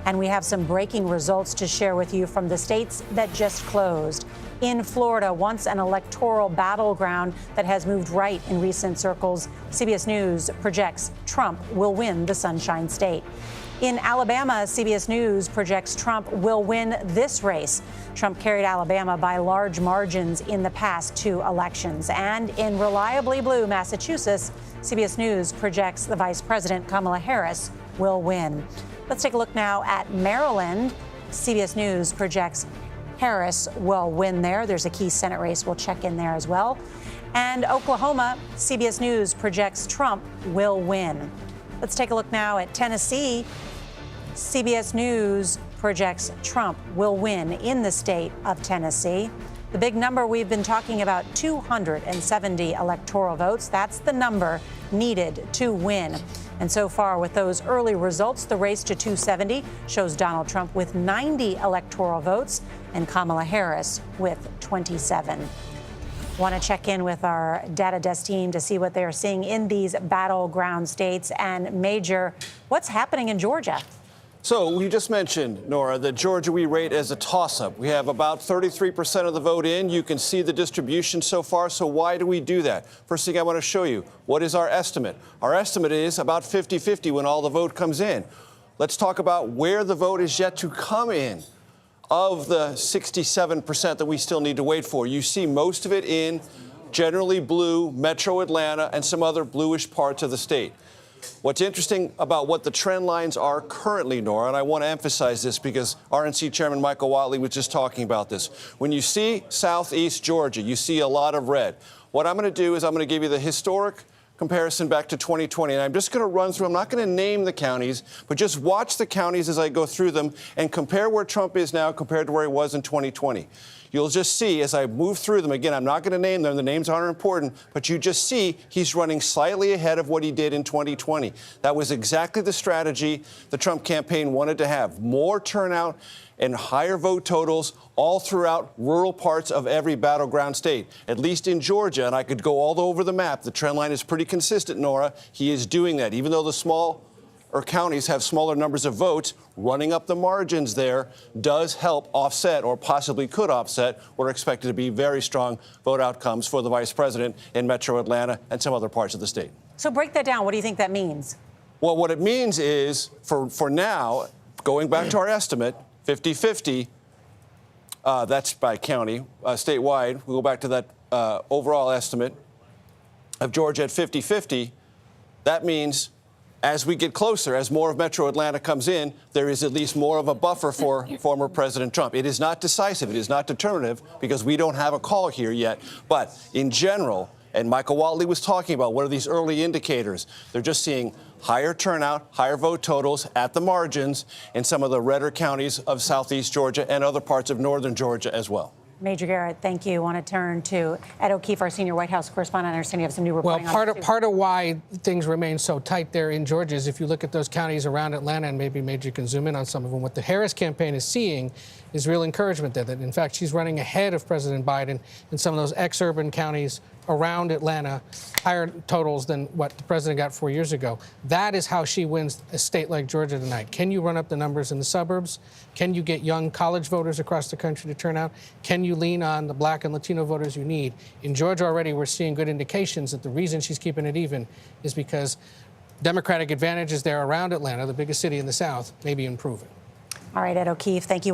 And we have some breaking results to share with you from the states that just closed. In Florida, once an electoral battleground that has moved right in recent circles, CBS News projects Trump will win the Sunshine State. In Alabama, CBS News projects Trump will win this race. Trump carried Alabama by large margins in the past two elections. And in reliably blue Massachusetts, CBS News projects the Vice President Kamala Harris will win. Let's take a look now at Maryland. CBS News projects Harris will win there. There's a key Senate race. We'll check in there as well. And Oklahoma, CBS News projects Trump will win. Let's take a look now at Tennessee. CBS News projects Trump will win in the state of Tennessee. The big number we've been talking about, 270 electoral votes. That's the number needed to win. And so far, with those early results, the race to 270 shows Donald Trump with 90 electoral votes and Kamala Harris with 27. Want to check in with our data desk team to see what they are seeing in these battleground states. And Major, what's happening in Georgia? So we just mentioned, Nora, that Georgia we rate as a toss-up. We have about 33% of the vote in. You can see the distribution so far. So why do we do that? First thing I want to show you, what is our estimate? Our estimate is about 50-50 when all the vote comes in. Let's talk about where the vote is yet to come in. Of the 67% that we still need to wait for, you see most of it in generally blue, metro Atlanta, and some other bluish parts of the state. What's interesting about what the trend lines are currently, Nora, and I want to emphasize this because RNC Chairman Michael Whatley was just talking about this. When you see southeast Georgia, you see a lot of red. What I'm going to do is I'm going to give you the historic comparison back to 2020. And I'm just going to run through, I'm not going to name the counties, but just watch the counties as I go through them and compare where Trump is now compared to where he was in 2020. You'll just see as I move through them, again, I'm not going to name them, the names aren't important, but you just see he's running slightly ahead of what he did in 2020. That was exactly the strategy the Trump campaign wanted to have. More turnout and higher vote totals all throughout rural parts of every battleground state, at least in Georgia. And I could go all over the map. The trend line is pretty consistent, Nora. He is doing that. Even though the smaller counties have smaller numbers of votes, running up the margins there does help offset or possibly could offset what are expected to be very strong vote outcomes for the vice president in metro Atlanta and some other parts of the state. So break that down. What do you think that means? Well, what it means is for now, going back to our estimate, 50-50, that's by county, statewide. We go back to that overall estimate of Georgia at 50-50. That means as we get closer, as more of metro Atlanta comes in, there is at least more of a buffer for former President Trump. It is not decisive. It is not determinative because we don't have a call here yet. But in general, and Michael Whatley was talking about, what are these early indicators? They're just seeing higher turnout, higher vote totals at the margins in some of the redder counties of southeast Georgia and other parts of northern Georgia as well. Major Garrett, thank you. I want to turn to Ed O'Keefe, our senior White House correspondent. I understand you have some new reporting on it. Part of why things remain so tight there in Georgia is if you look at those counties around Atlanta, and maybe Major can zoom in on some of them, what the Harris campaign is seeing is real encouragement there. That in fact, she's running ahead of President Biden in some of those ex-urban counties around Atlanta, higher totals than what the president got 4 years ago. That is how she wins a state like Georgia tonight. Can you run up the numbers in the suburbs? Can you get young college voters across the country to turn out? Can you lean on the black and Latino voters you need? In Georgia already, we're seeing good indications that the reason she's keeping it even is because Democratic advantages there around Atlanta, the biggest city in the South, may be improving. All right, Ed O'Keefe, thank you.